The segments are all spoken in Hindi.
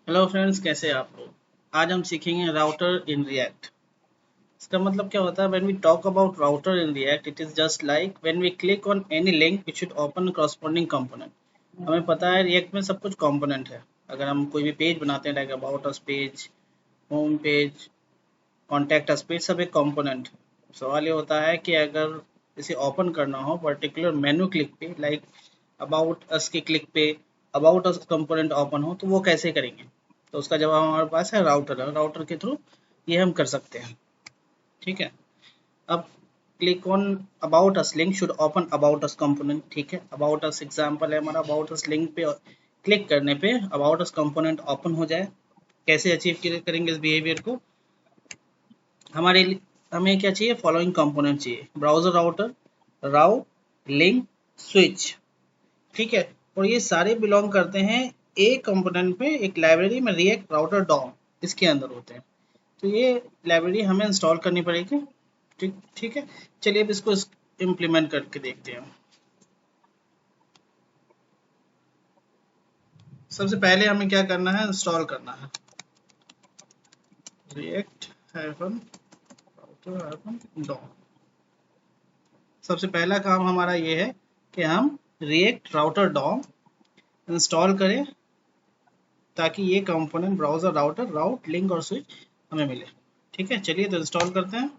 हेलो फ्रेंड्स, कैसे हैं आप लोग। आज हम सीखेंगे राउटर इन रिएक्ट। इसका मतलब क्या होता है? When we talk about router in React, it is just like when we click on any link it should open corresponding component. हमें पता है रिएक्ट में सब कुछ कंपोनेंट है। अगर हम कोई भी पेज बनाते हैं, like about us page, home page, contact us page, सब एक कंपोनेंट है। सवाल ये होता है कि अगर इसे ओपन करना हो पर्टिकुलर मेनू क्लिक पे, लाइक अबाउट अस के क्लिक पे अबाउट अस कंपोनेंट ओपन हो, तो वो कैसे करेंगे? तो उसका जवाब हमारे पास है राउटर है। राउटर के थ्रू ये हम कर सकते हैं। ठीक है। अब click on about us link should open about us component. ठीक है, अबाउट अस एग्जांपल है हमारा। अबाउट अस लिंक पे क्लिक करने पे अबाउट अस कंपोनेंट ओपन हो जाए। कैसे अचीव करेंगे इस बिहेवियर को? हमारे हमें क्या चाहिए? फॉलोइंग कंपोनेंट चाहिए: ब्राउजर राउटर, राउ, लिंक, स्विच। ठीक है। और ये सारे बिलोंग करते हैं एक कंपोनेंट में, एक लाइब्रेरी में, रिएक्ट राउटर डॉम इसके अंदर होते हैं। तो ये लाइब्रेरी हमें इंस्टॉल करनी पड़ेगी। ठीक ठीक है। चलिए अब इसको इम्प्लीमेंट करके देखते हैं। सबसे पहले हमें क्या करना है? इंस्टॉल करना है React hyphen router hyphen DOM. सबसे पहला काम हमारा ये है कि हम रिएक्ट राउटर डॉम इंस्टॉल करें, ताकि ये कंपोनेंट ब्राउजर राउटर राउट लिंक और स्विच हमें मिले। ठीक है, चलिए तो इंस्टॉल करते हैं।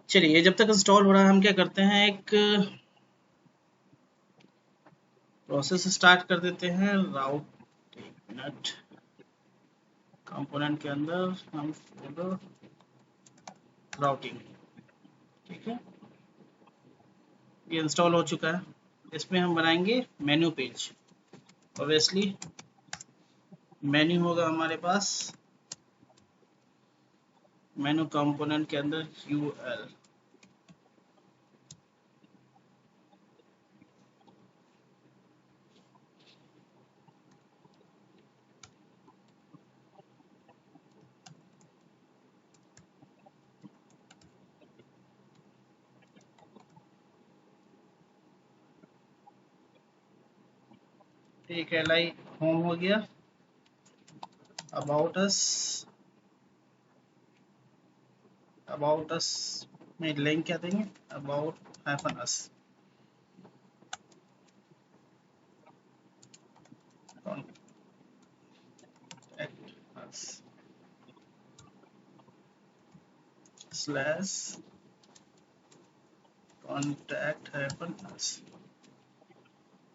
चलिए, जब तक इंस्टॉल हो रहा है हम क्या करते हैं, एक प्रोसेस स्टार्ट कर देते हैं। राउट, एक मिनट, कंपोनेंट के अंदर हम फोल्डर राउटिंग। ठीक है, ये इंस्टॉल हो चुका है। इसमें हम बनाएंगे मेन्यू पेज। ऑब्वियसली मेन्यू होगा हमारे पास, मेन्यू कंपोनेंट के अंदर यूएल। ठीक है, लाई होम हो गया। अबाउट अस, अबाउट अस में लिंक क्या देंगे? About hyphen us, contact us slash contact hyphen us.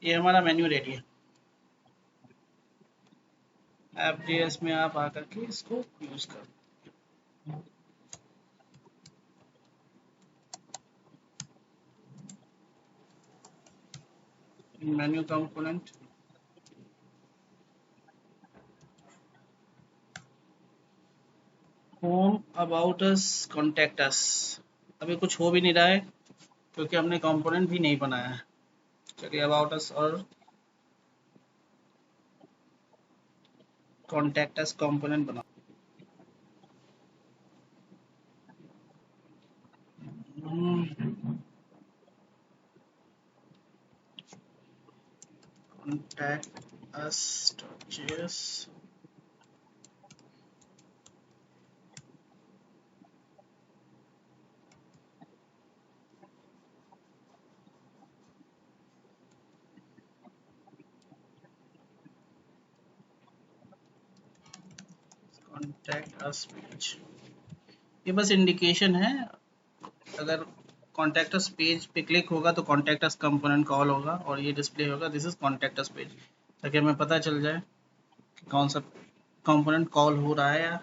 ये हमारा मेन्यू रेडी है। एफ में आप आकर के इसको यूज कर menu component. Home, about us, contact अस। अभी कुछ हो भी नहीं रहा है क्योंकि हमने कंपोनेंट भी नहीं बनाया है। चलिए अबाउट अस और कॉन्टैक्ट अस कंपोनेंट बनाओ। Contact us JS. Contact us page, ये बस इंडिकेशन है। अगर कॉन्टैक्ट अस पेज पे क्लिक होगा तो कॉन्टैक्ट अस कंपोनेंट कॉल होगा और ये डिस्प्ले होगा this is contact us page, ताकि हमें पता चल जाए कि कौन सा कंपोनेंट कॉल हो रहा है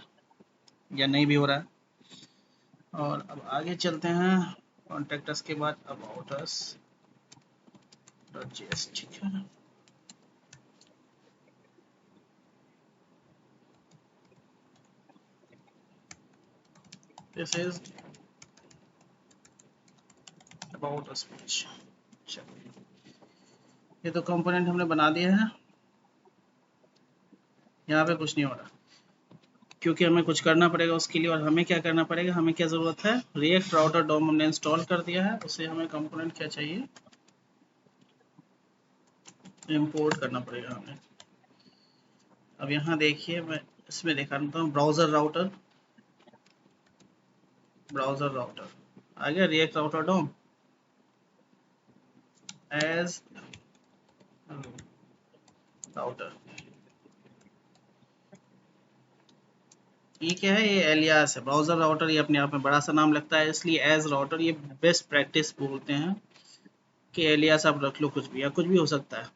या नहीं भी हो रहा है। और अब आगे चलते हैं। कॉन्टैक्ट अस के बाद अबाउट अस डॉट जेएस। ठीक है, this is about us page. चलिए, ये तो कंपोनेंट हमने बना दिया है। यहाँ पे कुछ नहीं हो रहा क्योंकि हमें कुछ करना पड़ेगा उसके लिए। और हमें क्या करना पड़ेगा, हमें क्या ज़रूरत है, रिएक्ट राउटर डोम हमने इंस्टॉल कर दिया है, उसे हमें कंपोनेंट क्या चाहिए, इंपोर्ट करना पड़ेगा हमें। अब यहाँ देखिए मैं इसमें दिखा देता हूँ, ब्राउज़र राउटर आ गया, रिएक्ट राउटर डोम एज राउटर। ये क्या है, ये एलियास है, ब्राउज़र राउटर ये अपने आप में बड़ा सा नाम लगता है, इसलिए एज राउटर ये बेस्ट प्रैक्टिस बोलते हैं कि एलियास आप रख लो कुछ भी, या कुछ भी हो सकता है।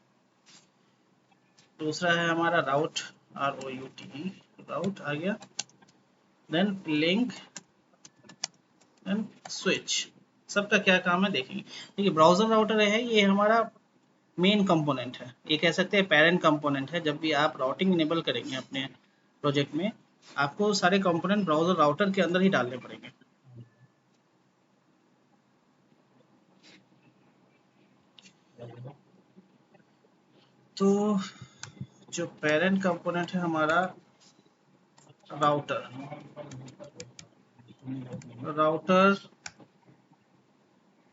दूसरा है हमारा राउट, ROUT, राउट आ गया। देन लिंक एंड स्विच, सबका क्या काम है देखेंगे। देखिए ब्राउज़र राउटर है, ये हमारा मेन कंपोनेंट है, ये कह सकते हैं पेरेंट कंपोनेंट है। जब भी आप राउटिंग इनेबल करेंगे अपने प्रोजेक्ट में, आपको सारे कंपोनेंट ब्राउज़र राउटर के अंदर ही डालने पड़ेंगे। तो जो पेरेंट कंपोनेंट है हमारा राउटर,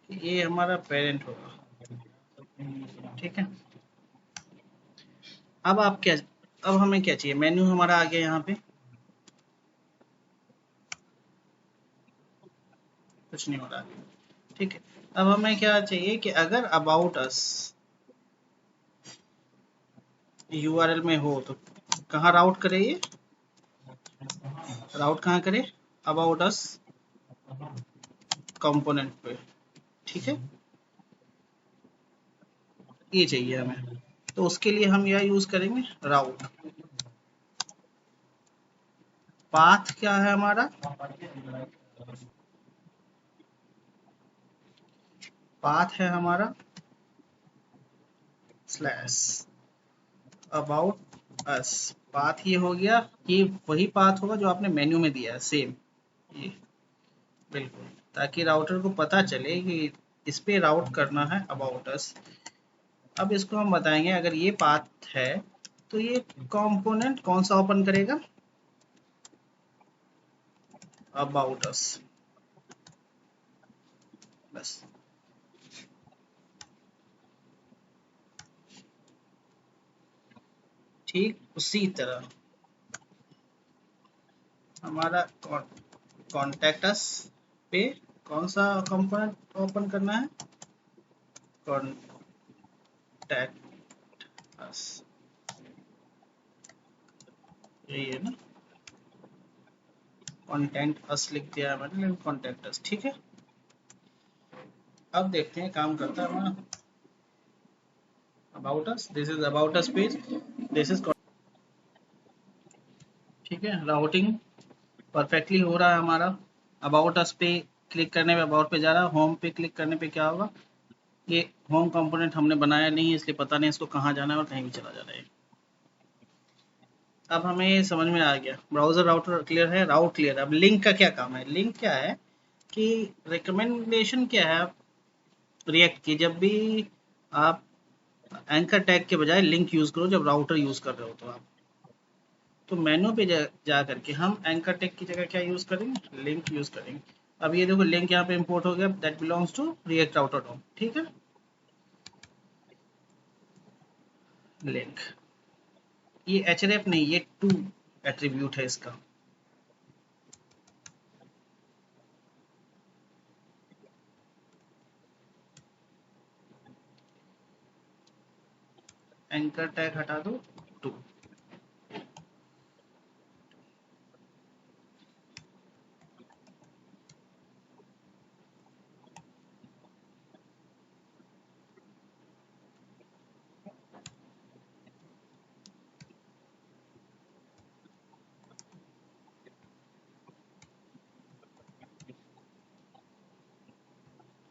ये हमारा पेरेंट होगा, ठीक है। अब आप क्या, अब हमें क्या चाहिए, मेन्यू हमारा आ गया यहाँ पे, कुछ नहीं हो रहा, ठीक है। अब हमें क्या चाहिए कि अगर अबाउट अस URL में हो तो कहाँ राउट करे, ये राउट कहाँ करे, अबाउट अस कंपोनेंट पे, ठीक है, ये चाहिए हमें। तो उसके लिए हम यह यूज करेंगे राउट। पाथ क्या है हमारा, पाथ है हमारा स्लैश अबाउट अस। पाथ ये हो गया, ये वही पाथ होगा जो आपने मेन्यू में दिया है, सेम ये, बिल्कुल, ताकि राउटर को पता चले कि इस पे राउट करना है अबाउट अस। अब इसको हम बताएंगे, अगर ये पाथ है तो ये कंपोनेंट कौन सा ओपन करेगा, अबाउट अस, बस। ठीक उसी तरह हमारा कॉन्टैक्ट अस पे कौन सा कंपोनेंट ओपन करना है, कॉन्टैक्ट अस, यही है ना, कॉन्टेंट अस लिख दिया है मैंने, लेकिन कॉन्टैक्ट अस, ठीक है। अब देखते हैं काम करता है हमारा। About us, this is about us page, this is, ठीक है। राउटिंग परफेक्टली हो रहा है हमारा। अबाउट अस पे क्लिक करने पे अबाउट पे जा रहा है, होम पे क्लिक करने पे क्या होगा, ये होम कंपोनेंट हमने बनाया नहीं है, इसलिए पता नहीं इसको कहाँ जाना है और कहीं भी चला जा रहा है। अब हमें समझ में आ गया, ब्राउजर राउटर क्लियर है, राउट क्लियर है। अब लिंक का क्या काम है, लिंक क्या है कि रिकमेंडेशन क्या है रिएक्ट की, जब भी आप एंकर टैग के बजाय लिंक यूज करो जब राउटर यूज कर रहे हो तो आप, तो मेनू पे जा करके हम एंकर टैग की जगह क्या यूज करेंगे, लिंक यूज करेंगे। अब ये देखो लिंक यहाँ पे इंपोर्ट हो गया, that belongs to React router DOM, ठीक है। लिंक, ये href नहीं, ये टू एट्रीब्यूट है इसका। एंकर टैग हटा दो, टू,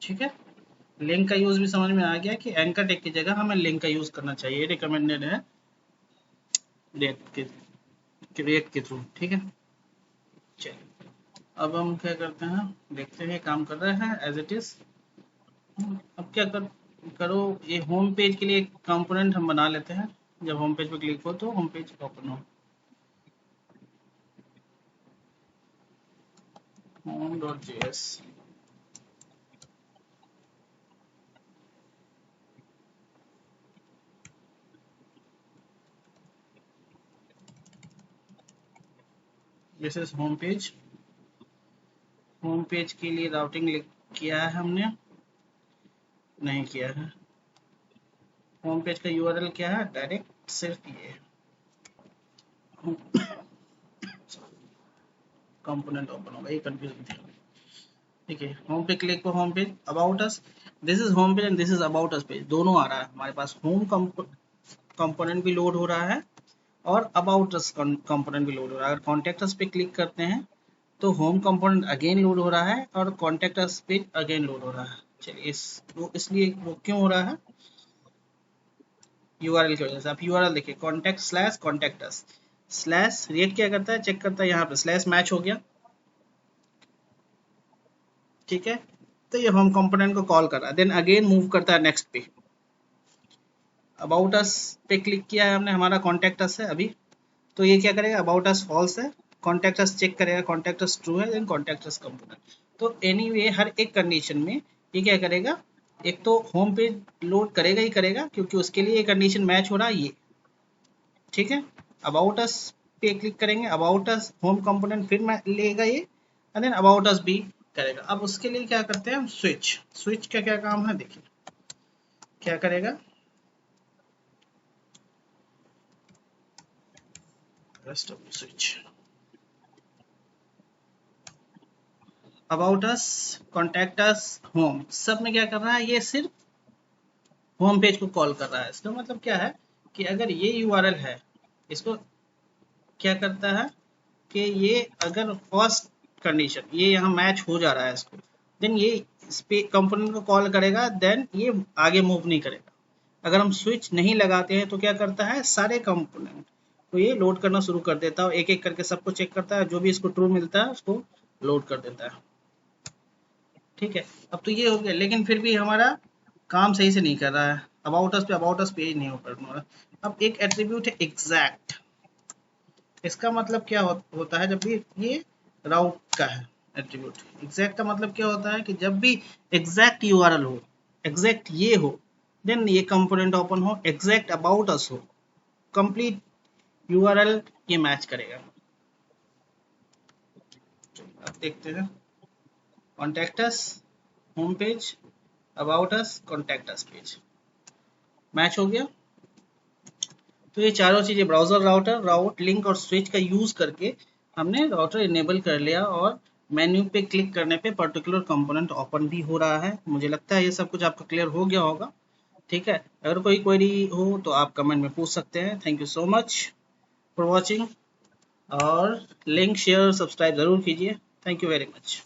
ठीक है। लिंक का यूज भी समझ में आ गया कि एंकर टैग की जगह हमें लिंक का यूज करना चाहिए, रिकमेंडेड है रिएक्ट के थ्रू, ठीक है। चलिए अब हम क्या करते हैं, देखते हैं काम कर रहा है एज इट इज। अब क्या करो, ये होम पेज के लिए कंपोनेंट हम बना लेते हैं। जब होम पेज पे क्लिक हो तो होम पेज ओपन हो, home.js. This is home page. Home page के लिए राउटिंग किया है हमने, नहीं किया है। होम पेज का यूआरएल क्या है, डायरेक्ट सिर्फ ये कंपोनेंट ओपन होगा, ये कंफ्यूजन थी। ठीक है, होम पे क्लिक को home page, about us, this is home page and this is about us page, दोनों आ रहा है हमारे पास। होम कंपोनेंट भी लोड हो रहा है और अबाउट अस कंपोनेंट भी लोड हो रहा है। अगर कॉन्टैक्ट अस पे क्लिक करते हैं तो होम कंपोनेंट अगेन लोड हो रहा है और contact us page again load हो रहा है। चलिए इसलिए वो क्यों हो रहा है, यूआरएल की वजह से। आप यूआरएल देखिए, contact slash contact us slash, react क्या करता है, चेक करता है, यहाँ पे स्लैश मैच हो गया, ठीक है, तो ये होम कंपोनेंट को कॉल कर रहा है। देन अगेन मूव करता है नेक्स्ट पे, अबाउट अस पे क्लिक किया है हमने, हमारा कॉन्टैक्ट अस है अभी, तो ये क्या करेगा, अबाउट अस फॉल्स है, कॉन्टैक्ट अस चेक करेगा, कॉन्टैक्ट अस ट्रू है, देन कॉन्टैक्ट अस कंपोनेंट। तो एनीवे हर एक कंडीशन में ये क्या करेगा, एक तो होम पेज लोड करेगा ही करेगा, क्योंकि उसके लिए ये कंडीशन मैच हो रहा है ये, ठीक है। अबाउट अस पे क्लिक करेंगे, अबाउट अस होम कंपोनेंट फिर लेगा ये, एंड देन अबाउट अस भी करेगा। अब उसके लिए क्या करते हैं हम, स्विच। स्विच का क्या काम है, देखिए क्या करेगा, switch about us, contact us, home, सब में क्या कर रहा है, ये सिर्फ होम पेज को कॉल कर रहा है। इसका मतलब क्या है कि अगर ये यूआरएल है, इसको क्या करता है कि ये अगर फर्स्ट कंडीशन ये यहाँ मैच हो जा रहा है इसको, देन ये इस पे कंपोनेंट को कॉल करेगा, देन ये आगे मूव नहीं करेगा। अगर हम स्विच नहीं लगाते हैं तो क्या करता है, सारे कंपोनेंट को ये लोड करना शुरू कर देता है, एक एक करके सबको चेक करता है, जो भी इसको ट्रू मिलता है उसको लोड कर देता है। ठीक है, अब तो ये हो गया, लेकिन फिर भी हमारा काम सही से नहीं कर रहा है। अबाउट अस पेज नहीं हो पा रहा। अब एक एट्रीब्यूट है एग्जैक्ट, इसका मतलब क्या होता है, जब भी ये राउट का है एट्रीब्यूट, एग्जैक्ट का मतलब क्या होता है कि जब भी एग्जैक्ट यूआरएल हो, एग्जैक्ट ये हो, देन ये कंपोनेंट ओपन हो, एग्जैक्ट अबाउट अस हो, कंप्लीट यूआरएल ये मैच करेगा। अब देखते हैं, contact us, home page, about us, contact us page match हो गया। तो ये चारों चीजें, ब्राउजर, राउटर, राउट, लिंक और स्विच का यूज करके हमने राउटर इनेबल कर लिया, और मेन्यू पे क्लिक करने पे पर्टिकुलर कंपोनेंट ओपन भी हो रहा है। मुझे लगता है ये सब कुछ आपका क्लियर हो गया होगा। ठीक है, अगर कोई क्वेरी हो तो आप कमेंट में पूछ सकते हैं। Thank you so much for watching, और लिंक शेयर सब्सक्राइब जरूर कीजिए। Thank you very much.